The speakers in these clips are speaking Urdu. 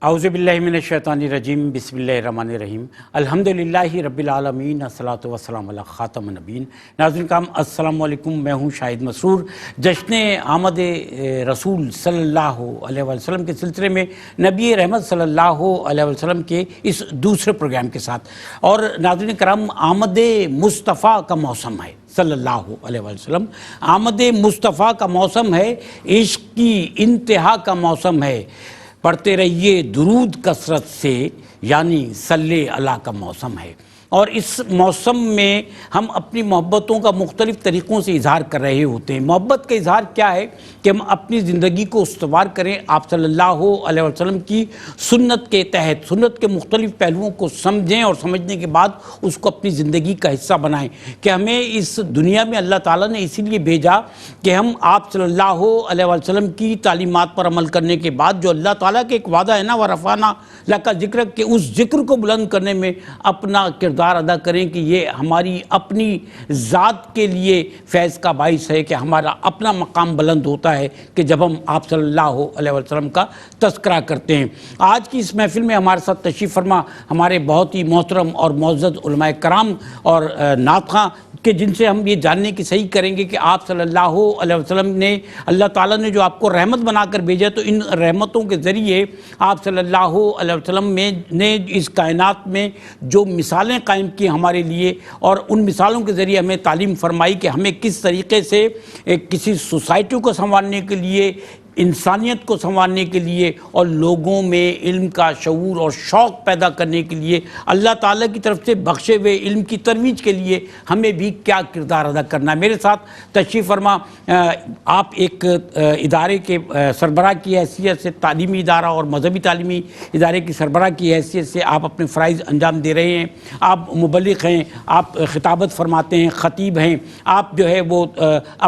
اعوذ باللہ من الشیطان الرجیم بسم اللہ الرحمن الرحیم الحمدللہ رب العالمین الصلاۃ والسلام علی خاتم النبیین۔ ناظرین کرام السلام علیکم، میں ہوں شاہد مسرور۔ جشن آمد رسول صلی اللہ علیہ وسلم کے سلسلے میں نبی رحمت صلی اللہ علیہ وسلم کے اس دوسرے پروگرام کے ساتھ، اور ناظرین کرام آمد مصطفیٰ کا موسم ہے صلی اللہ علیہ وسلم، آمد مصطفیٰ کا موسم ہے، عشق کی انتہا کا موسم ہے، پڑھتے رہیے درود کثرت سے، یعنی صلی اللہ کا موسم ہے۔ اور اس موسم میں ہم اپنی محبتوں کا مختلف طریقوں سے اظہار کر رہے ہوتے ہیں۔ محبت کا اظہار کیا ہے کہ ہم اپنی زندگی کو استوار کریں، آپ صلی اللہ علیہ وسلم کی سنت کے تحت سنت کے مختلف پہلوؤں کو سمجھیں، اور سمجھنے کے بعد اس کو اپنی زندگی کا حصہ بنائیں کہ ہمیں اس دنیا میں اللہ تعالیٰ نے اسی لیے بھیجا کہ ہم آپ صلی اللہ علیہ وسلم کی تعلیمات پر عمل کرنے کے بعد جو اللہ تعالیٰ کے ایک وعدہ ہے نا وَرَفَعْنَا لَكَ ذِكْرَكَ، کہ اس ذکر کو بلند کرنے میں اپنا کردار ادا کریں کہ یہ ہماری اپنی ذات کے لیے فیض کا باعث ہے، کہ ہمارا اپنا مقام بلند ہوتا ہے کہ جب ہم آپ صلی اللہ علیہ وسلم کا تذکرہ کرتے ہیں۔ آج کی اس محفل میں ہمارے ساتھ تشریف فرما ہمارے بہت ہی محترم اور معزز علماء کرام اور نعت خواں، کہ جن سے ہم یہ جاننے کی صحیح کریں گے کہ آپ صلی اللہ علیہ وسلم نے، اللہ تعالیٰ نے جو آپ کو رحمت بنا کر بھیجا، تو ان رحمتوں کے ذریعے آپ صلی اللہ علیہ وسلم نے اس کائنات میں جو مثالیں قائم کی ہمارے لیے، اور ان مثالوں کے ذریعے ہمیں تعلیم فرمائی کہ ہمیں کس طریقے سے کسی سوسائٹی کو سنوارنے کے لیے، انسانیت کو سنوارنے کے لیے، اور لوگوں میں علم کا شعور اور شوق پیدا کرنے کے لیے، اللہ تعالیٰ کی طرف سے بخشے ہوئے علم کی ترویج کے لیے ہمیں بھی کیا کردار ادا کرنا ہے۔ میرے ساتھ تشریف فرما آپ ایک ادارے کے سربراہ کی حیثیت سے، تعلیمی ادارہ اور مذہبی تعلیمی ادارے کی سربراہ کی حیثیت سے آپ اپنے فرائض انجام دے رہے ہیں۔ آپ مبلغ ہیں، آپ خطابت فرماتے ہیں، خطیب ہیں، آپ جو ہے وہ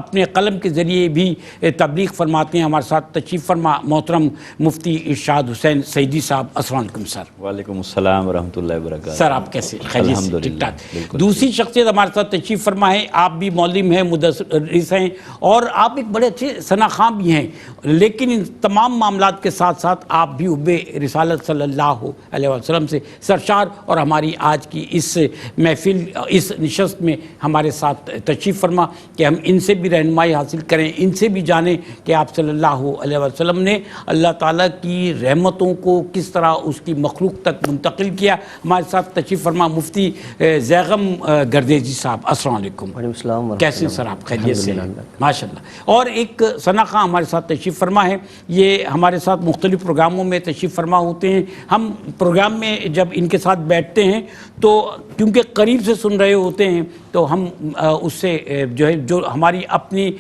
اپنے قلم کے ذریعے بھی تبلیغ فرماتے ہیں۔ ہمارے ساتھ تشریف فرما محترم مفتی ارشاد حسین سعیدی صاحب، السلام علیکم سر۔ وعلیکم السلام ورحمۃ اللہ وبرکاتہ۔ سر آپ کیسے؟ خیریت سے؟ ٹھیک ٹھاک۔ بالکل۔ دوسری شخصیت ہمارے ساتھ تشریف فرما ہے، آپ بھی معلم ہیں، مدرس ہیں، اور آپ ایک بڑے اچھے ثنا خواں بھی ہیں، لیکن ان تمام معاملات کے ساتھ ساتھ آپ بھی حب رسالت صلی اللہ علیہ وسلم سے سرشار، اور ہماری آج کی اس محفل، اس نشست میں ہمارے ساتھ تشریف فرما کہ ہم ان سے بھی رہنمائی حاصل کریں، ان سے بھی جانیں کہ آپ صلی اللہ علیہ وسلم نے اللہ تعالیٰ کی رحمتوں کو کس طرح اس کی مخلوق تک منتقل کیا۔ ہمارے ساتھ تشریف فرما مفتی زیغم گردیزی صاحب، السلام علیکم۔ وعلیکم السلام۔ کیسے سر آپ؟ خیریت سے؟ ماشاء اللہ۔ اور ایک ثنا خواں ہمارے ساتھ تشریف فرما ہے، یہ ہمارے ساتھ مختلف پروگراموں میں تشریف فرما ہوتے ہیں۔ ہم پروگرام میں جب ان کے ساتھ بیٹھتے ہیں تو کیونکہ قریب سے سن رہے ہوتے ہیں، تو ہم اس سے جو ہے جو ہماری اپنی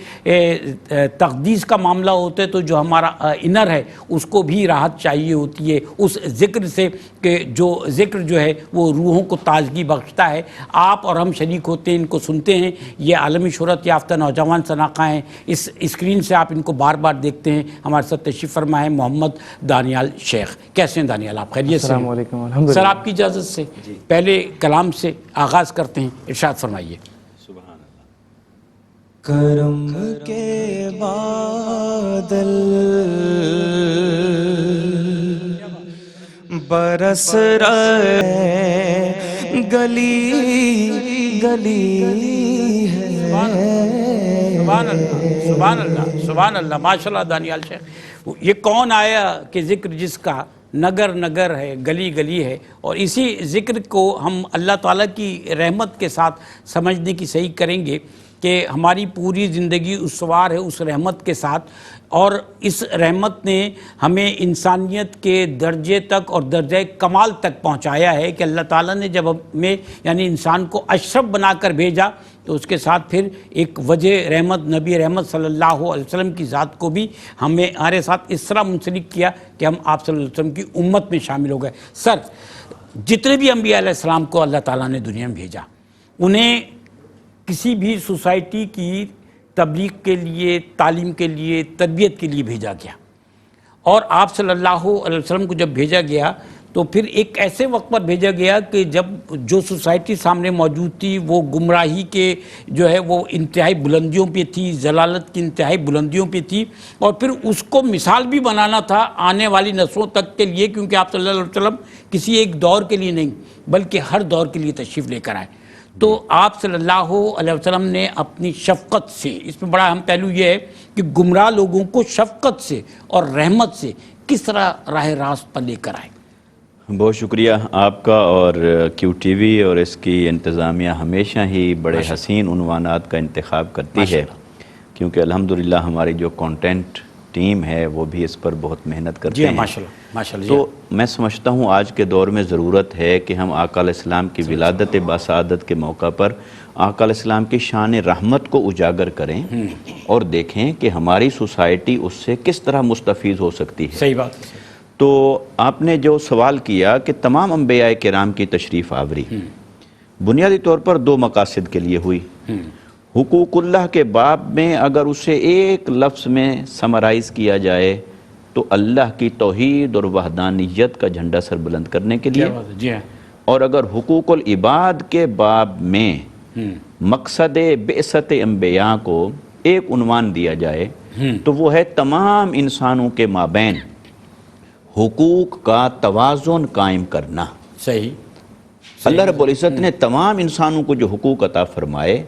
تقدیس کا معاملہ ہوتا ہے، تو جو ہمارا انر ہے اس کو بھی راحت چاہیے ہوتی ہے اس ذکر سے، کہ جو ذکر جو ہے وہ روحوں کو تازگی بخشتا ہے۔ آپ اور ہم شریک ہوتے ہیں، ان کو سنتے ہیں۔ یہ عالمی شہرت یافتہ نوجوان ثنا خواں ہیں، اس اسکرین سے آپ ان کو بار بار دیکھتے ہیں۔ ہمارے ساتھ تشریف فرما ہے محمد دانیال شیخ۔ کیسے ہیں دانیال آپ؟ خیریت سے؟ السلام علیکم۔ الحمدللہ۔ سر آپ کی اجازت سے پہلے کلام سے آغاز کرتے ہیں، ارشاد فرمائیے۔ کرم کے بادل برس رہے، گلی گلی ہے۔ سبحان اللہ، سبحان اللہ، سبحان اللہ، ماشاءاللہ دانیال شیخ۔ یہ کون آیا کہ ذکر جس کا نگر نگر ہے، گلی گلی ہے، اور اسی ذکر کو ہم اللہ تعالیٰ کی رحمت کے ساتھ سمجھنے کی صحیح کریں گے کہ ہماری پوری زندگی استوار ہے اس رحمت کے ساتھ، اور اس رحمت نے ہمیں انسانیت کے درجے تک اور درجہ کمال تک پہنچایا ہے کہ اللہ تعالیٰ نے جب ہمیں یعنی انسان کو اشرف بنا کر بھیجا، تو اس کے ساتھ پھر ایک وجہ رحمت نبی رحمت صلی اللہ علیہ وسلم کی ذات کو بھی ہمارے ساتھ اس طرح منسلک کیا کہ ہم آپ صلی اللہ علیہ وسلم کی امت میں شامل ہو گئے۔ سر، جتنے بھی انبیاء علیہ السلام کو اللہ تعالیٰ نے دنیا میں بھیجا، انہیں کسی بھی سوسائٹی کی تبلیغ کے لیے، تعلیم کے لیے، تربیت کے لیے بھیجا گیا، اور آپ صلی اللہ علیہ وسلم کو جب بھیجا گیا تو پھر ایک ایسے وقت پر بھیجا گیا کہ جب جو سوسائٹی سامنے موجود تھی وہ گمراہی کے جو ہے وہ انتہائی بلندیوں پہ تھی، ضلالت کی انتہائی بلندیوں پہ تھی، اور پھر اس کو مثال بھی بنانا تھا آنے والی نسلوں تک کے لیے، کیونکہ آپ صلی اللہ علیہ وسلم کسی ایک دور کے لیے نہیں بلکہ ہر دور کے لیے تشریف لے کر آئے۔ تو آپ صلی اللہ علیہ وسلم نے اپنی شفقت سے، اس میں بڑا اہم پہلو یہ ہے کہ گمراہ لوگوں کو شفقت سے اور رحمت سے کس طرح راہ راست پر لے کر آئے۔ بہت شکریہ آپ کا، اور کیو ٹی وی اور اس کی انتظامیہ ہمیشہ ہی بڑے حسین عنوانات کا انتخاب کرتی ہے، کیونکہ الحمدللہ ہماری جو کانٹینٹ ٹیم ہے وہ بھی اس پر بہت محنت کرتے ہیں۔ ماشاءاللہ۔ تو میں سمجھتا ہوں آج کے دور میں ضرورت ہے کہ ہم آقا علیہ السلام کی ولادت باسعادت کے موقع پر آقا علیہ السلام کی شان رحمت کو اجاگر کریں اور دیکھیں کہ ہماری سوسائٹی اس سے کس طرح مستفیض ہو سکتی ہے۔ صحیح بات ہے۔ تو آپ نے جو سوال کیا کہ تمام انبیاء کرام کی تشریف آوری بنیادی طور پر دو مقاصد کے لیے ہوئی۔ حقوق اللہ کے باب میں اگر اسے ایک لفظ میں سمرائز کیا جائے تو اللہ کی توحید اور وحدانیت کا جھنڈا سر بلند کرنے کے لیے، جی ہاں۔ اور اگر حقوق العباد کے باب میں مقصد بعثت انبیاء کو ایک عنوان دیا جائے تو وہ ہے تمام انسانوں کے مابین حقوق کا توازن قائم کرنا۔ صحیح۔ اللہ رب العزت نے تمام انسانوں کو جو حقوق عطا فرمائے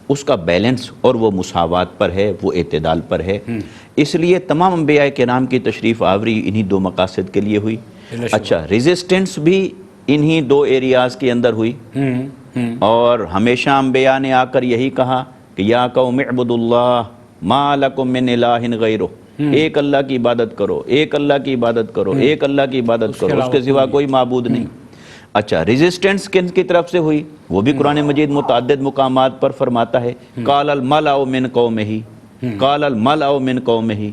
اس کا بیلنس اور وہ مساوات پر ہے، وہ اعتدال پر ہے۔ اس لیے تمام انبیاء کرام کی تشریف آوری انہی دو مقاصد کے لیے ہوئی۔ اچھا، ریزسٹنس بھی انہی دو ایریاز کے اندر ہوئی، اور ہمیشہ انبیاء نے آ کر یہی کہا کہ یا قوم اعبدوا اللہ ما لکم من الہ غیرہ، ایک اللہ کی عبادت کرو، ایک اللہ کی عبادت کرو، ایک اللہ کی عبادت کرو، اس کے سوا کوئی معبود نہیں۔ اچھا، ریزسٹنس کن کی طرف سے ہوئی؟ وہ بھی قرآن مجید متعدد مقامات پر فرماتا ہے قال الملأ من قومہ، قال الملأ من قومہ،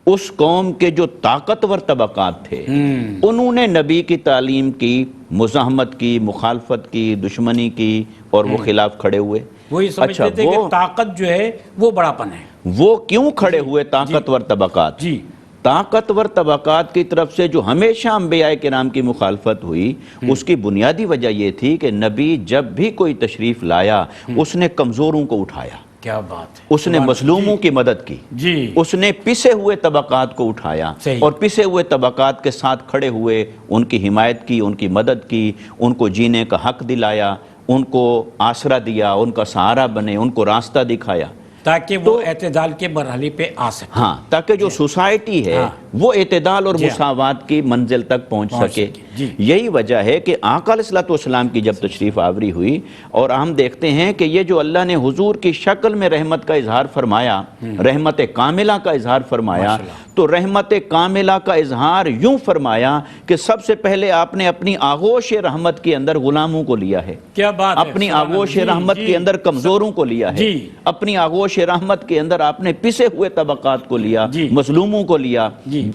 اس قوم کے جو طاقتور طبقات تھے انہوں نے نبی کی تعلیم کی، مزاحمت کی، مخالفت کی، دشمنی کی، اور وہ خلاف کھڑے ہوئے۔ وہی سمجھتے تھے کہ طاقت جو ہے وہ بڑا پن ہے۔ وہ کیوں کھڑے ہوئے طاقتور طبقات؟ جی، طاقتور طبقات کی طرف سے جو ہمیشہ انبیاء کرام کی مخالفت ہوئی، اس کی بنیادی وجہ یہ تھی کہ نبی جب بھی کوئی تشریف لایا اس نے کمزوروں کو اٹھایا، کیا بات ہے، اس نے مظلوموں کی مدد کی، جی، اس نے پسے ہوئے طبقات کو اٹھایا اور پسے ہوئے طبقات کے ساتھ کھڑے ہوئے، ان کی حمایت کی، ان کی مدد کی، ان کو جینے کا حق دلایا، ان کو آسرا دیا، ان کا سہارا بنے، ان کو راستہ دکھایا، تاکہ وہ اعتدال کے مرحلے پہ آ سکے۔ ہاں، تاکہ جو سوسائٹی ہے وہ اعتدال اور مساوات کی منزل تک پہنچ سکے۔ یہی وجہ ہے کہ آقا علیہ السلام کی جب تشریف آوری ہوئی، اور ہم دیکھتے ہیں کہ یہ جو اللہ نے حضور کی شکل میں رحمت کا اظہار فرمایا، رحمت کاملہ کا اظہار فرمایا، تو رحمت کاملہ کا اظہار یوں فرمایا کہ سب سے پہلے آپ نے اپنی آغوش رحمت کے اندر غلاموں کو لیا ہے، کیا بات ہے، اپنی آغوش رحمت کے اندر کمزوروں کو لیا ہے، اپنی آغوش رحمت کے اندر آپ نے پسے ہوئے طبقات کو لیا، مظلوموں کو لیا،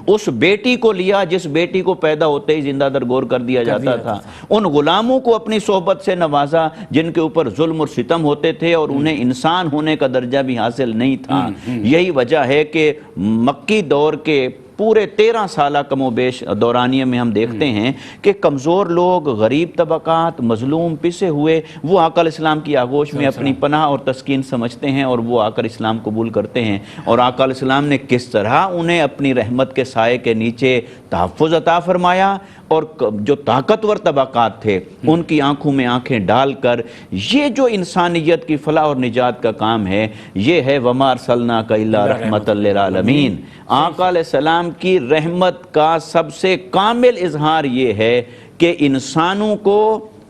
اس بیٹی کو لیا جس بیٹی کو پیدا ہوتے ہی زندہ درگور کر دیا جاتا تھا، ان غلاموں کو اپنی صحبت سے نوازا جن کے اوپر ظلم اور ستم ہوتے تھے اور انہیں انسان ہونے کا درجہ بھی حاصل نہیں تھا۔ یہی وجہ ہے کہ مکی دور کے پورے 13 سالہ کم و بیش دورانیے میں ہم دیکھتے ہیں کہ کمزور لوگ، غریب طبقات، مظلوم، پسے ہوئے، وہ آقا علیہ السلام کی آغوش میں اپنی پناہ اور تسکین سمجھتے ہیں اور وہ آ کر اسلام قبول کرتے ہیں، اور آقا علیہ السلام نے کس طرح انہیں اپنی رحمت کے سائے کے نیچے تحفظ عطا فرمایا، اور جو طاقتور طبقات تھے ان کی آنکھوں میں آنکھیں ڈال کر یہ جو انسانیت کی فلاح اور نجات کا کام ہے، یہ ہے وَمَا أَرْسَلْنَاكَ إِلَّا رَحْمَةً لِلْعَالَمِينَ۔ آقا علیہ السلام کی رحمت کا سب سے کامل اظہار یہ ہے کہ انسانوں کو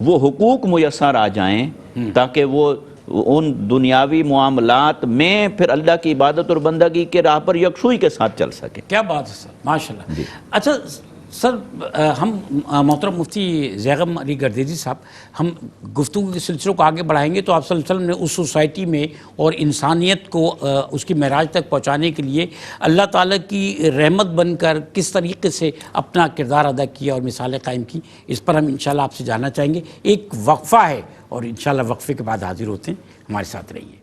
وہ حقوق میسر آ جائیں تاکہ وہ ان دنیاوی معاملات میں پھر اللہ کی عبادت اور بندگی کے راہ پر یکسوئی کے ساتھ چل سکے۔ کیا بات ہے سر، ماشاءاللہ۔ اچھا سر، ہم محترم مفتی زیغم علی گردیزی صاحب، ہم گفتگو کے سلسلوں کو آگے بڑھائیں گے تو آپ صلی اللہ علیہ وسلم نے اس سوسائٹی میں اور انسانیت کو اس کی معراج تک پہنچانے کے لیے اللہ تعالیٰ کی رحمت بن کر کس طریقے سے اپنا کردار ادا کیا اور مثالیں قائم کی، اس پر ہم انشاءاللہ آپ سے جاننا چاہیں گے۔ ایک وقفہ ہے اور انشاءاللہ وقفے کے بعد حاضر ہوتے ہیں، ہمارے ساتھ رہیے۔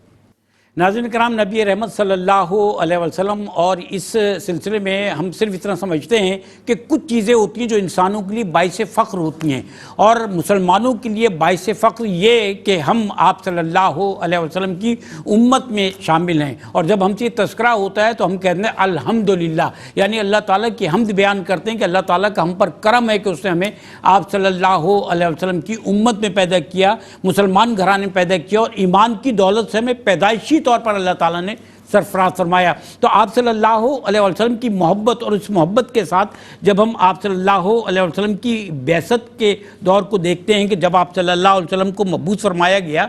ناظرین کرام، نبی رحمت صلی اللہ علیہ وسلم، اور اس سلسلے میں ہم صرف اتنا سمجھتے ہیں کہ کچھ چیزیں ہوتی ہیں جو انسانوں کے لیے باعث فخر ہوتی ہیں، اور مسلمانوں کے لیے باعث فخر یہ کہ ہم آپ صلی اللہ علیہ وسلم کی امت میں شامل ہیں، اور جب ہم سے یہ تذکرہ ہوتا ہے تو ہم کہتے ہیں الحمدللہ، یعنی اللہ تعالیٰ کی حمد بیان کرتے ہیں کہ اللہ تعالیٰ کا ہم پر کرم ہے کہ اس نے ہمیں آپ صلی اللہ علیہ وسلم کی امت میں پیدا کیا، مسلمان گھرانے میں پیدا کیا، اور ایمان کی دولت سے ہمیں پیدائشی طور پر اللہ تعالیٰ نے سرفراز فرمایا۔ تو آپ صلی اللہ علیہ وسلم کی محبت، اور اس محبت کے ساتھ جب ہم آپ صلی اللہ علیہ وسلم کی بعثت کے دور کو دیکھتے ہیں کہ جب آپ صلی اللہ علیہ وسلم کو مبعوث فرمایا گیا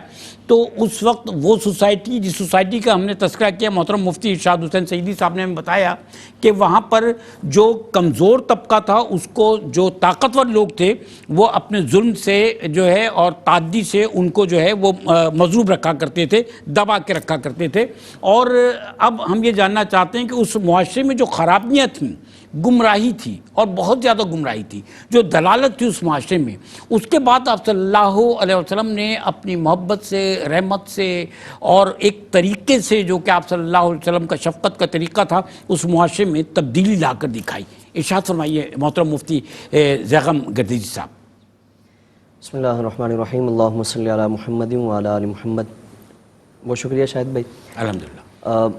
تو اس وقت وہ سوسائٹی، جس سوسائٹی کا ہم نے تذکرہ کیا، محترم مفتی ارشاد حسین سعیدی صاحب نے ہمیں بتایا کہ وہاں پر جو کمزور طبقہ تھا اس کو جو طاقتور لوگ تھے وہ اپنے ظلم سے جو ہے اور تعدی سے ان کو جو ہے وہ مضروب رکھا کرتے تھے، دبا کے رکھا کرتے تھے۔ اور اب ہم یہ جاننا چاہتے ہیں کہ اس معاشرے میں جو خرابیاں تھیں، گمراہی تھی اور بہت زیادہ گمراہی تھی، جو دلالت تھی اس معاشرے میں، اس کے بعد آپ صلی اللہ علیہ وسلم نے اپنی محبت سے، رحمت سے اور ایک طریقے سے جو کہ آپ صلی اللہ علیہ وسلم کا شفقت کا طریقہ تھا اس معاشرے میں تبدیلی لا کر دکھائی۔ ارشاد فرمائیے محترم مفتی زیغم گردیزی صاحب۔ بسم اللہ الرحمن الرحیم، اللہم صلی علی محمد وعلی آل محمد۔ بہت شکریہ شاہد بھائی۔ الحمدللہ۔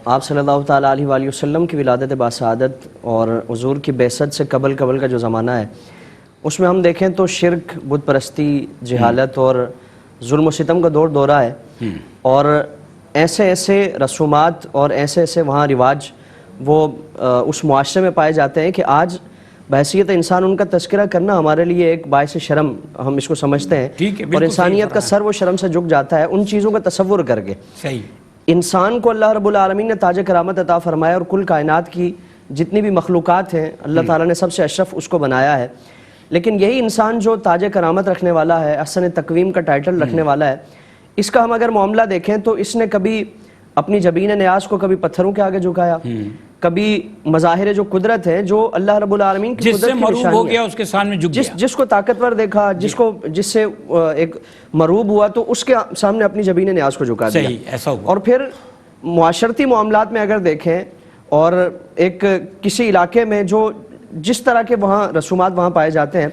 آپ صلی اللہ تعالیٰ علیہ وآلہ وسلم کی ولادت باسعادت اور حضور کی بعثت سے قبل کا جو زمانہ ہے اس میں ہم دیکھیں تو شرک، بت پرستی، جہالت اور ظلم و ستم کا دورہ ہے، اور ایسے رسومات اور ایسے وہاں رواج وہ اس معاشرے میں پائے جاتے ہیں کہ آج بحیثیت انسان ان کا تذکرہ کرنا ہمارے لیے ایک باعث شرم ہم اس کو سمجھتے ہیں، اور انسانیت کا سر و شرم سے جھک جاتا ہے ان چیزوں کا تصور کر کے۔ صحیح۔ انسان کو اللہ رب العالمین نے تاج کرامت عطا فرمایا، اور کل کائنات کی جتنی بھی مخلوقات ہیں اللہ تعالیٰ نے سب سے اشرف اس کو بنایا ہے، لیکن یہی انسان جو تاج کرامت رکھنے والا ہے، احسن تقویم کا ٹائٹل رکھنے والا ہے، اس کا ہم اگر معاملہ دیکھیں تو اس نے کبھی اپنی جبین نیاز کو کبھی پتھروں کے آگے جھکایا، کبھی مظاہر جو قدرت ہے، جو اللہ رب العالمین کی قدرت کی نشانی ہے، ہو گیا اس کے سامنے جھک گیا، جس کو طاقتور دیکھا، جس سے ایک مروب ہوا تو اس کے سامنے اپنی جبین نیاز کو جھکا دیا۔ ایسا ہوا۔ اور پھر معاشرتی معاملات میں اگر دیکھیں اور ایک کسی علاقے میں جو جس طرح کے وہاں رسومات وہاں پائے جاتے ہیں،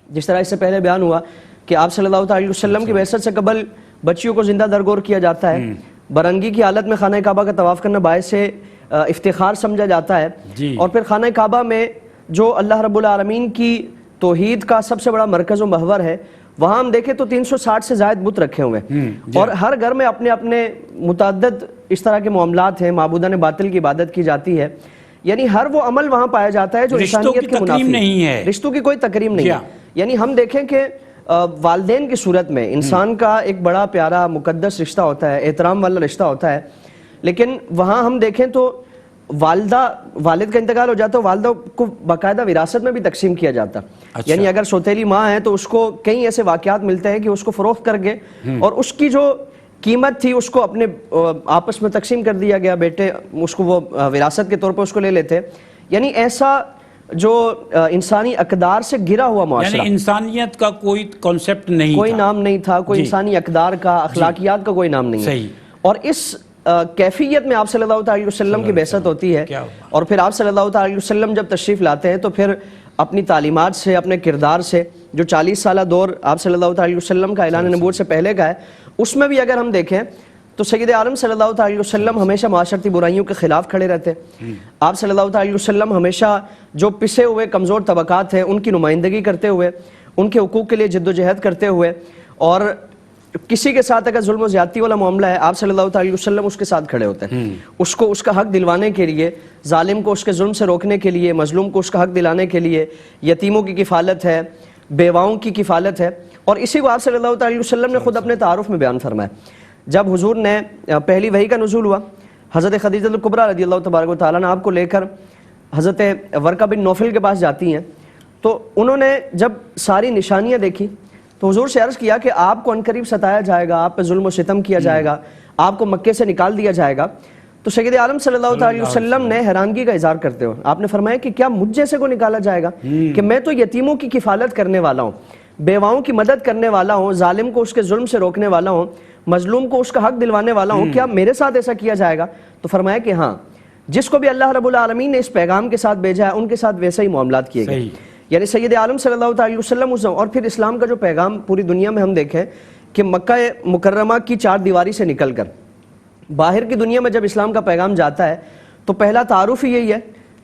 جس طرح اس سے پہلے بیان ہوا کہ آپ صلی اللہ علیہ وسلم کی بعثت سے قبل بچیوں کو زندہ درگور کیا جاتا ہے، برنگی کی حالت میں خانہ کعبہ کا طواف کرنا باعث افتخار سمجھا جاتا ہے، اور پھر خانہ کعبہ میں جو اللہ رب العالمین کی توحید کا سب سے بڑا مرکز و محور ہے، وہاں ہم دیکھیں تو 360 سے زائد بت رکھے ہوئے ہیں، اور ہر گھر میں اپنے اپنے متعدد اس طرح کے معاملات ہیں، معبودان باطل کی عبادت کی جاتی ہے، یعنی ہر وہ عمل وہاں پایا جاتا ہے جو انسانیت کے منافی نہیں ہے، رشتوں کی کوئی تکریم نہیں ہے۔ یعنی ہم دیکھیں کہ والدین کی صورت میں انسان کا ایک بڑا پیارا مقدس رشتہ ہوتا ہے، احترام والا رشتہ ہوتا ہے، لیکن وہاں ہم دیکھیں تو والد کا انتقال ہو جاتا ہے، والدہ کو باقاعدہ وراثت میں بھی تقسیم کیا جاتا ہے، یعنی اگر سوتیلی ماں ہے تو اس کو کئی ایسے واقعات ملتے ہیں کہ اس کو فروخت کر کے اور اس کی جو قیمت تھی اس کو اپنے آپس میں تقسیم کر دیا گیا، بیٹے اس کو وہ وراثت کے طور پر اس کو لے لیتے، یعنی ایسا جو انسانی اقدار سے گرا ہوا معاشرہ، یعنی انسانیت کا کوئی کانسیپٹ نہیں، کوئی نام نہیں تھا، کوئی انسانی اقدار کا، اخلاقیات کا کوئی نام نہیں ہے، اور اس کیفیت میں آپ صلی اللہ علیہ وسلم کی بعثت ہوتی ہے، اور پھر آپ صلی اللہ علیہ وسلم جب تشریف لاتے ہیں تو پھر اپنی تعلیمات سے، اپنے کردار سے، جو 40 سالہ دور آپ صلی اللہ علیہ وسلم کا اعلان نبوت سے پہلے کا ہے، اس میں بھی اگر ہم دیکھیں تو سید عالم صلی اللہ علیہ وسلم ہمیشہ معاشرتی برائیوں کے خلاف کھڑے رہتے، آپ صلی اللہ علیہ وسلم ہمیشہ جو پسے ہوئے کمزور طبقات ہیں ان کی نمائندگی کرتے ہوئے، ان کے حقوق کے لیے جد و جہد کرتے ہوئے، اور کسی کے ساتھ اگر ظلم و زیادتی والا معاملہ ہے آپ صلی اللہ علیہ وسلم اس کے ساتھ کھڑے ہوتے ہیں، اس کو اس کا حق دلوانے کے لیے، ظالم کو اس کے ظلم سے روکنے کے لیے، مظلوم کو اس کا حق دلانے کے لیے، یتیموں کی کفالت ہے، بیواؤں کی کفالت ہے، اور اسی کو آپ صلی اللہ علیہ وسلم نے خود اپنے تعارف میں بیان فرمایا۔ جب حضور نے پہلی وحی کا نزول ہوا، حضرت خدیجہ الکبریٰ رضی اللہ تبارک و تعالیٰ نے آپ کو لے کر حضرت ورقہ بن نوفل کے پاس جاتی ہیں، تو انہوں نے جب ساری نشانیاں دیکھی تو حضور سے عرض کیا کہ آپ کو عنقریب ستایا جائے گا، آپ پہ ظلم و ستم کیا جائے گا، آپ کو مکے سے نکال دیا جائے گا۔ تو سید عالم صلی اللہ علیہ وسلم نے حیرانگی کا اظہار کرتے ہوئے آپ نے فرمایا کہ کیا مجھ جیسے کو نکالا جائے گا کہ میں تو یتیموں کی کفالت کرنے والا ہوں، بیواؤں کی مدد کرنے والا ہوں، ظالم کو اس کے ظلم سے روکنے والا ہوں، مظلوم کو اس کا حق دلوانے والا ہوں، کیا میرے ساتھ ایسا کیا جائے گا؟ تو فرمایا کہ ہاں، جس کو بھی اللہ رب العالمین نے اس پیغام کے ساتھ بھیجا ہے ان کے ساتھ ویسا ہی معاملات کیے گئے. یعنی سید عالم صلی اللہ علیہ وسلم. اور پھر اسلام کا جو پیغام پوری دنیا میں ہم دیکھیں کہ مکہ مکرمہ کی 4 دیواری سے نکل کر باہر کی دنیا میں جب اسلام کا پیغام جاتا ہے تو پہلا تعارف ہی یہی ہے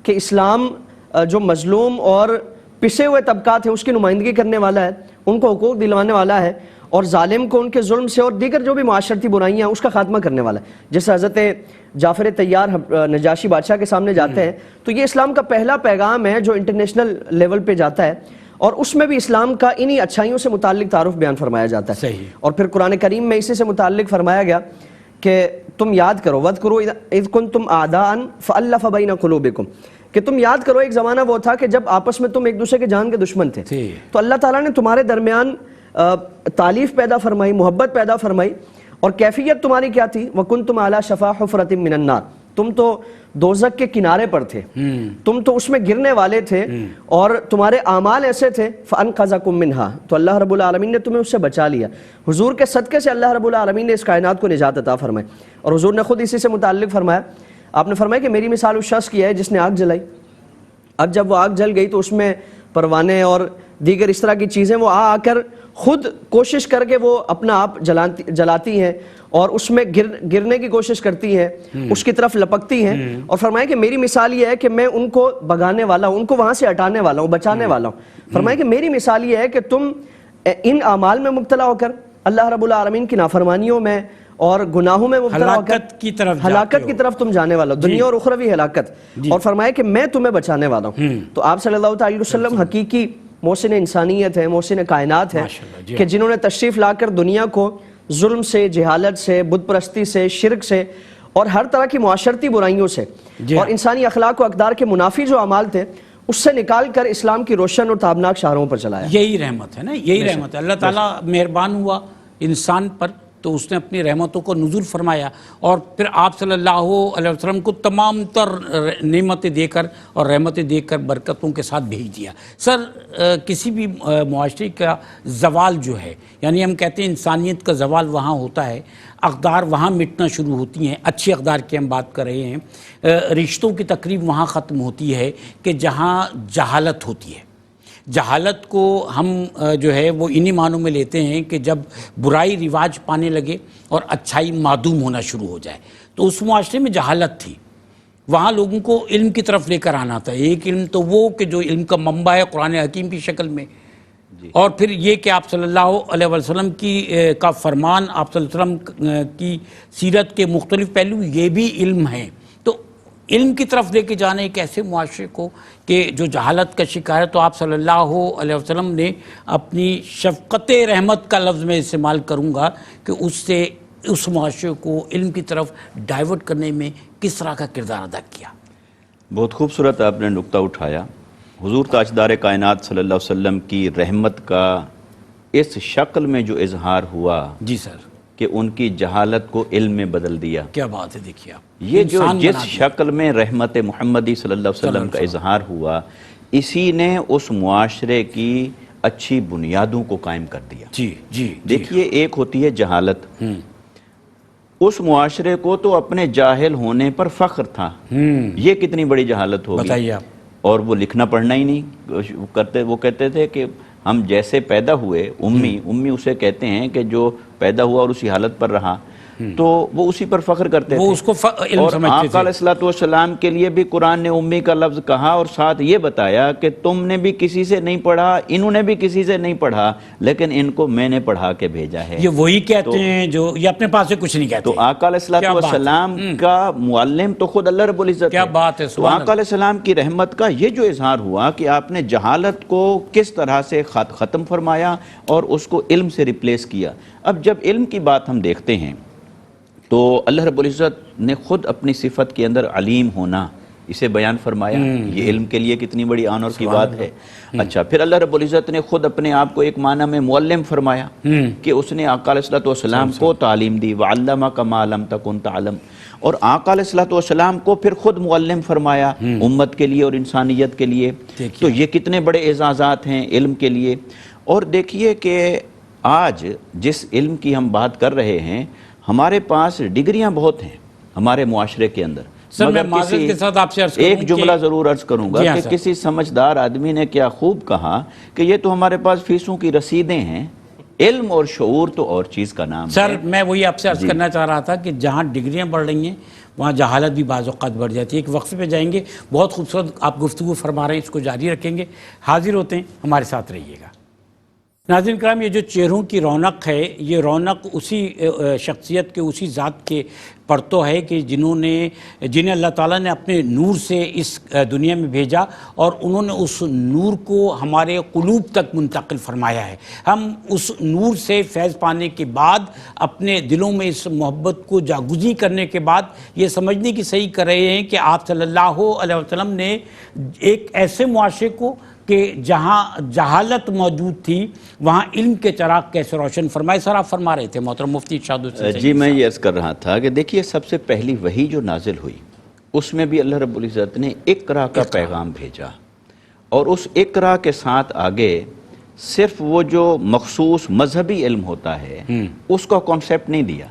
کہ اسلام جو مظلوم اور پسے ہوئے طبقات ہیں اس کی نمائندگی کرنے والا ہے، ان کو حقوق دلوانے والا ہے، اور ظالم کو ان کے ظلم سے اور دیگر جو بھی معاشرتی برائیاں ہیں اس کا خاتمہ کرنے والا ہے. جیسے حضرت جعفر طیار نجاشی بادشاہ کے سامنے جاتے ہیں تو یہ اسلام کا پہلا پیغام ہے جو انٹرنیشنل لیول پہ جاتا ہے، اور اس میں بھی اسلام کا انہی اچھائیوں سے متعلق تعارف بیان فرمایا جاتا ہے. اور پھر قرآن کریم میں اسی سے متعلق فرمایا گیا کہ تم یاد کرو وَاذْكُرُوا اِذْ كُنْتُمْ أَعْدَاءً فَأَلَّفَ بَيْنَ قُلُوبِكُمْ، کہ تم یاد کرو ایک زمانہ وہ تھا کہ جب آپس میں تم ایک دوسرے کے جان کے دشمن تھے، تو اللہ تعالیٰ نے تمہارے درمیان تالیف پیدا فرمائی، محبت پیدا فرمائی، اور کیفیت تمہاری کیا تھی؟ وَكُنْتُمْ عَلَى شَفَا حُفْرَةٍ مِّنَ النَّارِ، تم تو دوزخ کے کنارے پر تھے، تم تو اس میں گرنے والے تھے، اور تمہارے اعمال ایسے تھے فَأَنْقَذَكُم مِّنْهَا، تو اللہ رب العالمین نے تمہیں اس سے بچا لیا. حضور کے صدقے سے اللہ رب العالمین نے اس کائنات کو نجات عطا فرمائی. اور حضور نے خود اسی سے متعلق فرمایا، آپ نے فرمایا کہ میری مثال اس شخص کی ہے جس نے آگ جلائی. اب جب وہ آگ جل گئی تو اس میں پروانے اور دیگر اس طرح کی چیزیں وہ آ کر خود کوشش کر کے وہ اپنا آپ جلاتی ہیں اور اس میں گرنے کی کوشش کرتی ہیں، اس کی طرف لپکتی ہیں. اور فرمایا کہ میری مثال یہ ہے کہ میں ان کو بھگانے والا ہوں، ان کو وہاں سے ہٹانے والا ہوں، بچانے والا ہوں. فرمایا کہ میری مثال یہ ہے کہ تم ان اعمال میں مبتلا ہو کر اللہ رب العالمین کی نافرمانیوں میں اور گناہوں میں مبتلا ہو کر ہلاکت کی طرف تم جانے والا ہو، دنیا اور اخروی ہلاکت. اور فرمایا کہ میں تمہیں بچانے والا ہوں. تو آپ صلی اللہ علیہ وسلم حقیقی محسن انسانیت ہے، محسن کائنات ہے، کہ جنہوں نے تشریف لا کر دنیا کو ظلم سے، جہالت سے، بت پرستی سے، شرک سے اور ہر طرح کی معاشرتی برائیوں سے اور انسانی اخلاق و اقدار کے منافی جو اعمال تھے اس سے نکال کر اسلام کی روشن اور تابناک شاہراہوں پر چلایا. یہی رحمت ہے نا، یہی رحمت ہے. اللہ تعالیٰ مہربان ہوا انسان پر تو اس نے اپنی رحمتوں کو نزول فرمایا، اور پھر آپ صلی اللہ علیہ وسلم کو تمام تر نعمتیں دے کر اور رحمتیں دے کر برکتوں کے ساتھ بھیج دیا. سر کسی بھی معاشرے کا زوال جو ہے، یعنی ہم کہتے ہیں انسانیت کا زوال وہاں ہوتا ہے، اقدار وہاں مٹنا شروع ہوتی ہیں، اچھے اقدار کی ہم بات کر رہے ہیں، رشتوں کی تقریب وہاں ختم ہوتی ہے کہ جہاں جہالت ہوتی ہے. جہالت کو ہم جو ہے وہ انہی معنوں میں لیتے ہیں کہ جب برائی رواج پانے لگے اور اچھائی معدوم ہونا شروع ہو جائے. تو اس معاشرے میں جہالت تھی، وہاں لوگوں کو علم کی طرف لے کر آنا تھا. ایک علم تو وہ کہ جو علم کا منبع ہے قرآن حکیم کی شکل میں، اور پھر یہ کہ آپ صلی اللہ علیہ وسلم کا فرمان، آپ صلی اللہ علیہ وسلم کی سیرت کے مختلف پہلو یہ بھی علم ہیں. تو علم کی طرف لے کے جانے ایک ایسے معاشرے کو کہ جو جہالت کا شکار ہے، تو آپ صلی اللہ علیہ وسلم نے اپنی شفقت رحمت کا لفظ میں استعمال کروں گا کہ اس سے اس معاشرے کو علم کی طرف ڈائیورٹ کرنے میں کس طرح کا کردار ادا کیا. بہت خوبصورت آپ نے نقطہ اٹھایا. حضور تاجدار کائنات صلی اللہ علیہ وسلم کی رحمت کا اس شکل میں جو اظہار ہوا، جی سر، کہ ان کی جہالت کو علم میں بدل دیا. کیا بات ہے. دیکھیے آپ یہ جو جس شکل میں رحمت محمدی صلی اللہ علیہ وسلم کا اظہار ہوا، اسی نے اس معاشرے کی اچھی بنیادوں کو قائم کر دیا. جی جی. دیکھیے ایک ہوتی ہے جہالت، اس معاشرے کو تو اپنے جاہل ہونے پر فخر تھا. یہ کتنی بڑی جہالت ہوگی. بتائیے آپ. اور وہ لکھنا پڑھنا ہی نہیں کرتے. وہ کہتے تھے کہ ہم جیسے پیدا ہوئے، امی اسے کہتے ہیں کہ جو پیدا ہوا اور اسی حالت پر رہا، تو وہ اسی پر فخر کرتے تھے. وہ اس کو علم اور سمجھتے آقا علیہ الصلوۃ والسلام کے لیے بھی قرآن نے امی کا لفظ کہا، اور ساتھ یہ بتایا کہ تم نے بھی کسی سے نہیں پڑھا، انہوں نے بھی کسی سے نہیں پڑھا، لیکن ان کو میں نے پڑھا کے بھیجا ہے. یہ وہی کہتے ہیں جو یہ اپنے پاس سے کچھ نہیں کہتے. تو آقا علیہ الصلوۃ والسلام کا معلم تو خود اللہ رب العزت. کیا بات ہے. تو آقا علیہ السلام کی رحمت کا یہ جو اظہار ہوا کہ آپ نے جہالت کو کس طرح سے ختم فرمایا اور اس کو علم سے ریپلیس کیا. اب جب علم کی بات ہم دیکھتے ہیں تو اللہ رب العزت نے خود اپنی صفت کے اندر علیم ہونا اسے بیان فرمایا. یہ علم کے لیے کتنی بڑی آنر کی بات ہے. اچھا، پھر اللہ رب العزت نے خود اپنے آپ کو ایک معنی میں معلم فرمایا کہ اس نے آقا علیہ الصلوۃ والسلام کو تعلیم دی. وَعَلَّمَكَ مَا لَمْ تَكُنْ تَعْلَمْ. اور آقا علیہ الصلوۃ والسلام کو پھر خود معلم فرمایا امت کے لیے اور انسانیت کے لیے. تو یہ کتنے بڑے اعزازات ہیں علم کے لیے. اور دیکھیے کہ آج جس علم کی ہم بات کر رہے ہیں ہمارے پاس ڈگریاں بہت ہیں ہمارے معاشرے کے اندر، مگر معذرت کے ساتھ آپ سے عرض کروں ایک جملہ ضرور عرض کروں گا کہ کسی سمجھدار آدمی نے کیا خوب کہا کہ یہ تو ہمارے پاس فیسوں کی رسیدیں ہیں، علم اور شعور تو اور چیز کا نام ہے۔ سر میں وہی آپ سے عرض کرنا چاہ رہا تھا کہ جہاں ڈگریاں بڑھ رہی ہیں وہاں جہالت بھی بعض اوقات بڑھ جاتی ہے۔ ایک وقفے پہ جائیں گے، بہت خوبصورت آپ گفتگو فرما رہے ہیں، اس کو جاری رکھیں گے، حاضر ہوتے ہیں، ہمارے ساتھ رہیے گا۔ ناظرین کرام، یہ جو چہروں کی رونق ہے، یہ رونق اسی شخصیت کے، اسی ذات کے پرتو ہے کہ جنہیں اللہ تعالیٰ نے اپنے نور سے اس دنیا میں بھیجا اور انہوں نے اس نور کو ہمارے قلوب تک منتقل فرمایا ہے۔ ہم اس نور سے فیض پانے کے بعد اپنے دلوں میں اس محبت کو جاگزی کرنے کے بعد یہ سمجھنے کی صحیح کر رہے ہیں کہ آپ صلی اللہ علیہ وسلم نے ایک ایسے معاشرے کو کہ جہاں جہالت موجود تھی وہاں علم کے چراغ کیسے روشن فرمائے۔ سر آپ فرما رہے تھے محترم مفتی ارشاد حسین۔ جی میں یہ عرض کر رہا تھا کہ دیکھیے سب سے پہلی وحی جو نازل ہوئی اس میں بھی اللہ رب العزت نے اقرا کا پیغام بھیجا، اور اس اقرا کے ساتھ آگے صرف وہ جو مخصوص مذہبی علم ہوتا ہے اس کا کانسیپٹ نہیں دیا،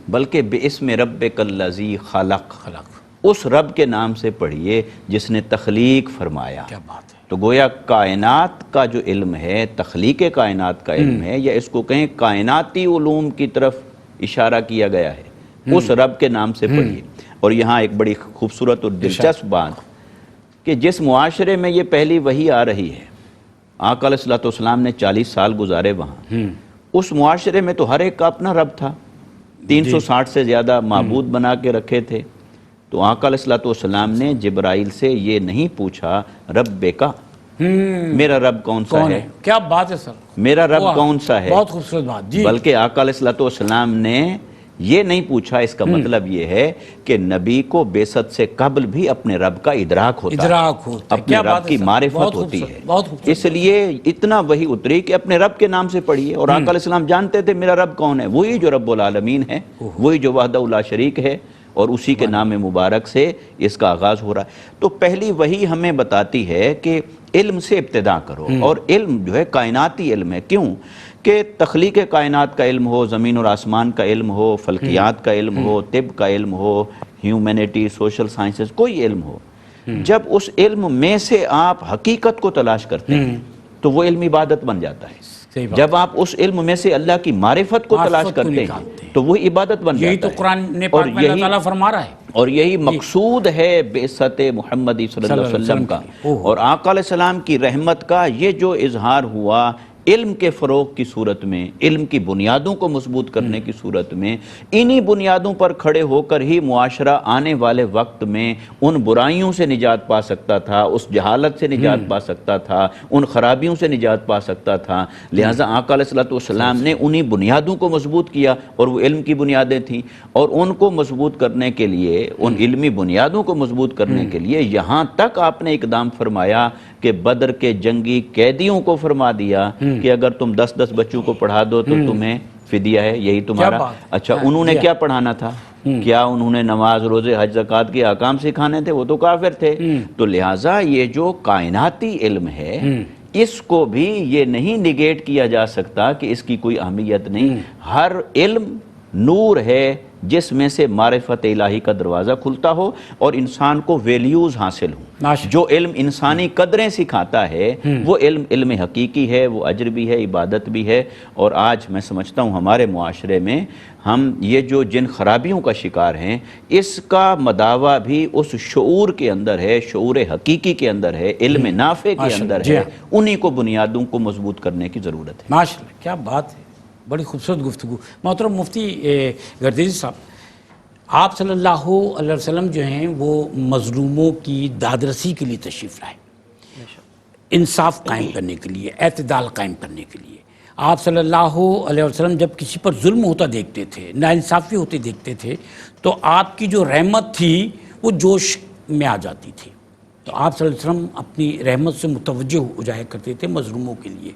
بلکہ بِاسْمِ رَبِّكَ الَّذِي خَلَقَ، اس رب کے نام سے پڑھیے جس نے تخلیق فرمایا۔ کیا بات ہے! تو گویا کائنات کا جو علم ہے، تخلیق کائنات کا علم ہے، یا اس کو کہیں کائناتی علوم کی طرف اشارہ کیا گیا ہے، اس رب کے نام سے پڑھیے۔ اور یہاں ایک بڑی خوبصورت اور دلچسپ بات کہ جس معاشرے میں یہ پہلی وحی آ رہی ہے، آقا علیہ السلام نے 40 سال گزارے وہاں، اس معاشرے میں تو ہر ایک کا اپنا رب تھا، 360 سے زیادہ معبود بنا کے رکھے تھے۔ تو آقا علیہ السلام نے جبرائیل سے یہ نہیں پوچھا رب کا، میرا رب کون سا ہے، کیا بات ہے سر، میرا رب کون سا ہے، بہت خوبصورت بات جی، بلکہ آقا علیہ السلام نے یہ نہیں پوچھا۔ اس کا مطلب یہ ہے کہ نبی کو بعثت سے قبل بھی اپنے رب کا ادراک ہوتا ہے، اپنے رب کی معرفت ہوتی ہے، اس لیے اتنا وحی اتری کہ اپنے رب کے نام سے پڑھیے۔ اور آقا علیہ السلام جانتے تھے میرا رب کون ہے، وہی جو رب العالمین ہے، وہی جو وحدہ لا شریک ہے، اور اسی کے نام مبارک سے اس کا آغاز ہو رہا ہے۔ تو پہلی وحی ہمیں بتاتی ہے کہ علم سے ابتدا کرو، اور علم جو ہے کائناتی علم ہے۔ کیوں کہ تخلیق کائنات کا علم ہو، زمین اور آسمان کا علم ہو، فلکیات کا علم ہو، طب کا علم ہو، ہیومینٹی، سوشل سائنسز، کوئی علم ہو، جب اس علم میں سے آپ حقیقت کو تلاش کرتے ہیں تو وہ علم عبادت بن جاتا ہے۔ جب آپ اس علم میں سے اللہ کی معرفت کو تلاش کرتے ہیں تو وہی عبادت بن جاتا ہے۔ یہی تو قرآن نے پاک میں اللہ تعالیٰ فرما رہا ہے، اور یہی مقصود ہے بعثت محمدی صلی اللہ علیہ وسلم کا، اور آقا علیہ السلام کی رحمت کا یہ جو اظہار ہوا علم کے فروغ کی صورت میں، علم کی بنیادوں کو مضبوط کرنے کی صورت میں، انہی بنیادوں پر کھڑے ہو کر ہی معاشرہ آنے والے وقت میں ان برائیوں سے نجات پا سکتا تھا، اس جہالت سے نجات پا سکتا تھا، ان خرابیوں سے نجات پا سکتا تھا۔ لہٰذا آقا علیہ السلام نے انہی بنیادوں کو مضبوط کیا، اور وہ علم کی بنیادیں تھیں، اور ان کو مضبوط کرنے کے لیے، ان علمی بنیادوں کو مضبوط کرنے کے لیے یہاں تک آپ نے اقدام فرمایا کہ بدر کے جنگی قیدیوں کو فرما دیا کہ اگر تم 10 بچوں کو پڑھا دو تو تمہیں فدیہ ہے، یہی تمہارا۔ اچھا انہوں نے کیا پڑھانا تھا؟ کیا انہوں نے نماز، روزے، حج، زکوٰۃ کے احکام سکھانے تھے؟ وہ تو کافر تھے۔ تو لہٰذا یہ جو کائناتی علم ہے اس کو بھی یہ نہیں نگیٹ کیا جا سکتا کہ اس کی کوئی اہمیت نہیں۔ ہر علم نور ہے جس میں سے معرفت الہی کا دروازہ کھلتا ہو اور انسان کو ویلیوز حاصل ہوں۔ جو علم انسانی قدریں سکھاتا ہے وہ علم حقیقی ہے، وہ اجر بھی ہے، عبادت بھی ہے۔ اور آج میں سمجھتا ہوں ہمارے معاشرے میں ہم یہ جو جن خرابیوں کا شکار ہیں اس کا مداوع بھی اس شعور کے اندر ہے، شعور حقیقی کے اندر ہے، علم نافع کے اندر ہے۔ انہی کو بنیادوں کو مضبوط کرنے کی ضرورت ہے۔ ماشاءاللہ، کیا بات ہے، بڑی خوبصورت گفتگو۔ محترم مفتی گردیزی صاحب، آپ صلی اللہ علیہ وسلم جو ہیں وہ مظلوموں کی دادرسی کے لیے تشریف لائے، انصاف قائم کرنے کے لیے، اعتدال قائم کرنے کے لیے۔ آپ صلی اللہ علیہ وسلم جب کسی پر ظلم ہوتا دیکھتے تھے، ناانصافی ہوتی دیکھتے تھے، تو آپ کی جو رحمت تھی وہ جوش میں آ جاتی تھی۔ تو آپ صلی اللہ علیہ وسلم اپنی رحمت سے متوجہ ہو جایا کرتے تھے مظلوموں کے لیے،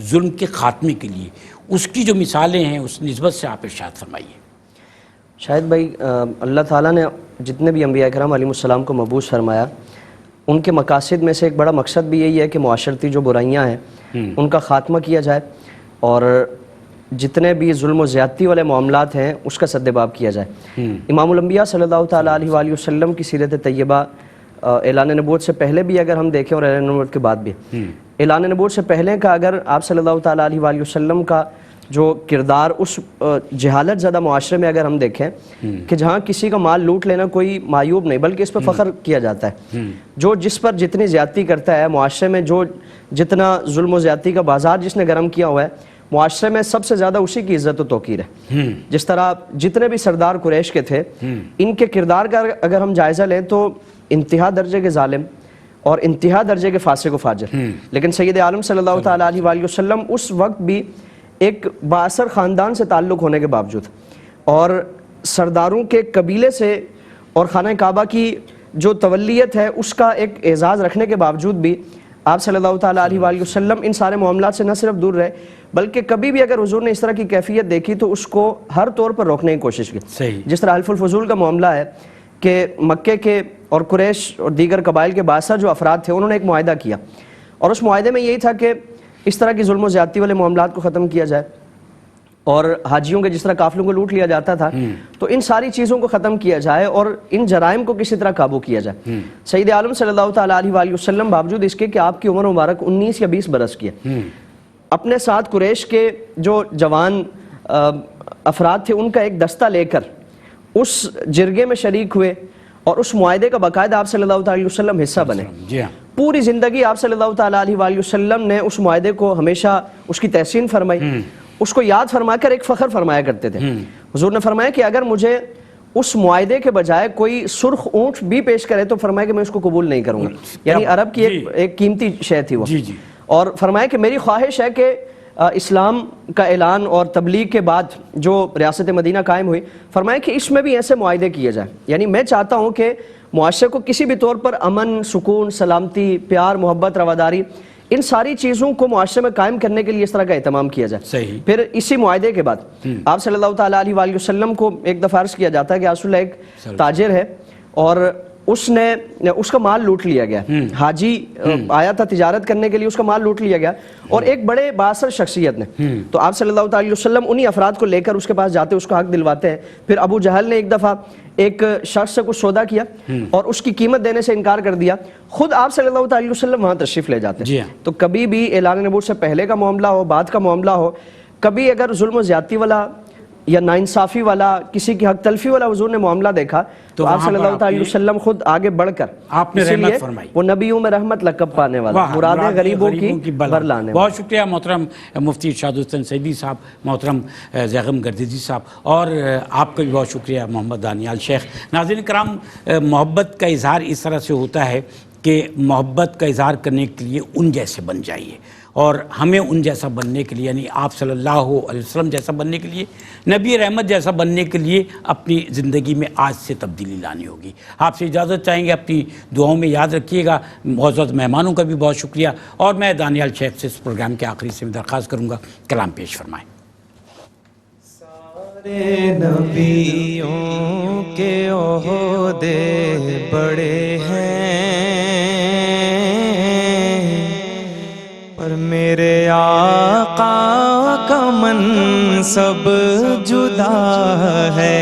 ظلم کے خاتمے کے لیے۔ اس کی جو مثالیں ہیں اس نسبت سے آپ ارشاد فرمائیے۔ شاہد بھائی، اللہ تعالیٰ نے جتنے بھی انبیاء کرام علیہ السلام کو مبعوث فرمایا، ان کے مقاصد میں سے ایک بڑا مقصد بھی یہی ہے کہ معاشرتی جو برائیاں ہیں ان کا خاتمہ کیا جائے، اور جتنے بھی ظلم و زیادتی والے معاملات ہیں اس کا سدباب کیا جائے۔ امام الانبیاء صلی اللہ تعالیٰ علیہ وآلہ وسلم کی سیرت طیبہ اعلان نبوت سے پہلے بھی اگر ہم دیکھیں اور اعلان نبوت کے بعد بھی، اعلان نبوت سے پہلے کا اگر آپ صلی اللہ تعالیٰ علیہ وآلہ وسلم کا جو کردار اس جہالت زدہ معاشرے میں اگر ہم دیکھیں کہ جہاں کسی کا مال لوٹ لینا کوئی معیوب نہیں بلکہ اس پہ فخر کیا جاتا ہے، جو جس پر جتنی زیادتی کرتا ہے معاشرے میں، جو جتنا ظلم و زیادتی کا بازار جس نے گرم کیا ہوا ہے معاشرے میں، سب سے زیادہ اسی کی عزت و توقیر ہے۔ جس طرح جتنے بھی سردار قریش کے تھے ان کے کردار کا اگر ہم جائزہ لیں تو انتہا درجے کے ظالم اور انتہا درجے کے فاسق و فاجر، لیکن سید عالم صلی اللہ تعالیٰ علیہ وآلہ وسلم اس وقت بھی ایک بااثر خاندان سے تعلق ہونے کے باوجود اور سرداروں کے قبیلے سے اور خانہ کعبہ کی جو تولیت ہے اس کا ایک اعزاز رکھنے کے باوجود بھی آپ صلی اللہ تعالیٰ علیہ وآلہ وسلم ان سارے معاملات سے نہ صرف دور رہے بلکہ کبھی بھی اگر حضور نے اس طرح کی کیفیت دیکھی تو اس کو ہر طور پر روکنے کی کوشش کی۔ جس طرح حلف الفضول کا معاملہ ہے کہ مکے کے اور قریش اور دیگر قبائل کے بااثر جو افراد تھے انہوں نے ایک معاہدہ کیا اور اس معاہدے میں یہی تھا کہ اس طرح کی ظلم و زیادتی والے معاملات کو ختم کیا جائے اور حاجیوں کے جس طرح قافلوں کو لوٹ لیا جاتا تھا تو ان ساری چیزوں کو ختم کیا جائے اور ان جرائم کو کسی طرح قابو کیا جائے۔ سید عالم صلی اللہ تعالیٰ علیہ وآلہ وسلم باوجود اس کے کہ آپ کی عمر مبارک 19 یا 20 برس کی ہے، اپنے ساتھ قریش کے جو جوان افراد تھے ان کا ایک دستہ لے کر اس جرگے میں شریک ہوئے اور اس معاہدے کا باقاعدہ آپ صلی اللہ تعالیٰ علیہ وسلم حصہ بنے۔ پوری زندگی آپ صلی اللہ تعالیٰ علیہ وآلہ وسلم نے اس معاہدے کو ہمیشہ اس کی تحسین فرمائی، اس کو یاد فرما کر ایک فخر فرمایا کرتے تھے۔ حضور نے فرمایا کہ اگر مجھے اس معاہدے کے بجائے کوئی سرخ اونٹ بھی پیش کرے تو فرمایا کہ میں اس کو قبول نہیں کروں گا، یعنی عرب کی ایک قیمتی شے تھی وہ، اور فرمایا کہ میری خواہش ہے کہ اسلام کا اعلان اور تبلیغ کے بعد جو ریاست مدینہ قائم ہوئی، فرمایا کہ اس میں بھی ایسے معاہدے کیے جائیں، یعنی میں چاہتا ہوں کہ معاشرے کو کسی بھی طور پر امن، سکون، سلامتی، پیار، محبت، رواداری، ان ساری چیزوں کو معاشرے میں قائم کرنے کے لیے اس طرح کا اہتمام کیا جائے۔ پھر اسی معاہدے کے بعد آپ صلی اللہ تعالیٰ علیہ وآلہ وسلم کو ایک دفعہ عرض کیا جاتا ہے کہ رسول اللہ ایک تاجر ہے اور اس کا مال لوٹ لیا گیا، حاجی آیا تھا تجارت کرنے کے لیے، اس کا مال لوٹ لیا گیا اور ایک بڑے بااثر شخصیت نے، تو آپ صلی اللہ تعالیٰ علیہ وسلم انہی افراد کو لے کر اس کے پاس جاتے، اس کا حق دلواتے ہیں۔ پھر ابو جہل نے ایک دفعہ ایک شخص سے کچھ سودا کیا اور اس کی قیمت دینے سے انکار کر دیا، خود آپ صلی اللہ تعالیٰ علیہ وسلم وہاں تشریف لے جاتے ہیں۔ تو کبھی بھی اعلان نبوت سے پہلے کا معاملہ ہو، بعد کا معاملہ ہو، کبھی اگر ظلم و زیادتی والا یا ناانصافی والا، کسی کی حق تلفی والا حضور نے معاملہ دیکھا تو آپ صلی اللہ تعالیٰ علیہ وسلم خود آگے بڑھ کر آپ نے رحمت فرمائی، وہ نبیوں میں رحمت لقب پانے والا، مرادیں غریبوں کی بر لانے والا۔ بہت شکریہ محترم مفتی ارشاد حسین سیدی صاحب، محترم زیغم گردیزی صاحب، اور آپ کا بھی بہت شکریہ محمد دانیال شیخ۔ ناظرین کرام، محبت کا اظہار اس طرح سے ہوتا ہے کہ محبت کا اظہار کرنے کے لیے ان جیسے بن جائیے، اور ہمیں ان جیسا بننے کے لیے، یعنی آپ صلی اللہ علیہ وسلم جیسا بننے کے لیے، نبی رحمت جیسا بننے کے لیے اپنی زندگی میں آج سے تبدیلی لانی ہوگی۔ آپ سے اجازت چاہیں گے، اپنی دعاؤں میں یاد رکھیے گا۔ معزز مہمانوں کا بھی بہت شکریہ، اور میں دانیال شیخ سے اس پروگرام کے آخری سے درخواست کروں گا کلام پیش فرمائیں۔ سارے نبیوں کے عہدے بڑے ہیں پر میرے آقا کا منصب جدا ہے۔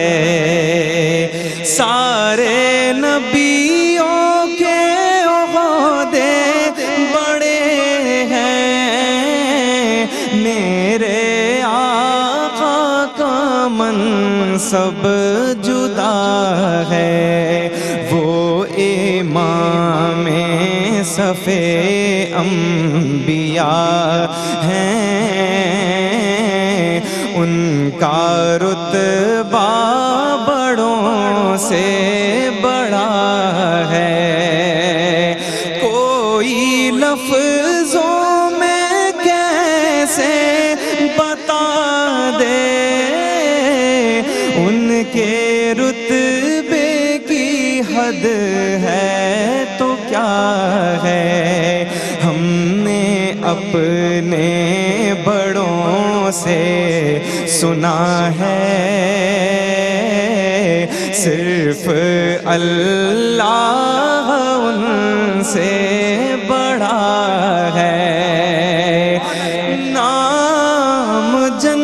سارے نبیوں کے عہدے بڑے ہیں، میرے آقا کا منصب جدا ہے۔ وہ امام صف انبیاء ہیں، ان کا رتبہ بڑوں سے بڑا ہے۔ کوئی لفظوں میں کیسے بتا دے ان کے رتبے کی حد ہے تو کیا ہے۔ ہم نے اپنے بڑوں سے سنا ہے صرف اللہ ان سے بڑا ہے۔ نام جن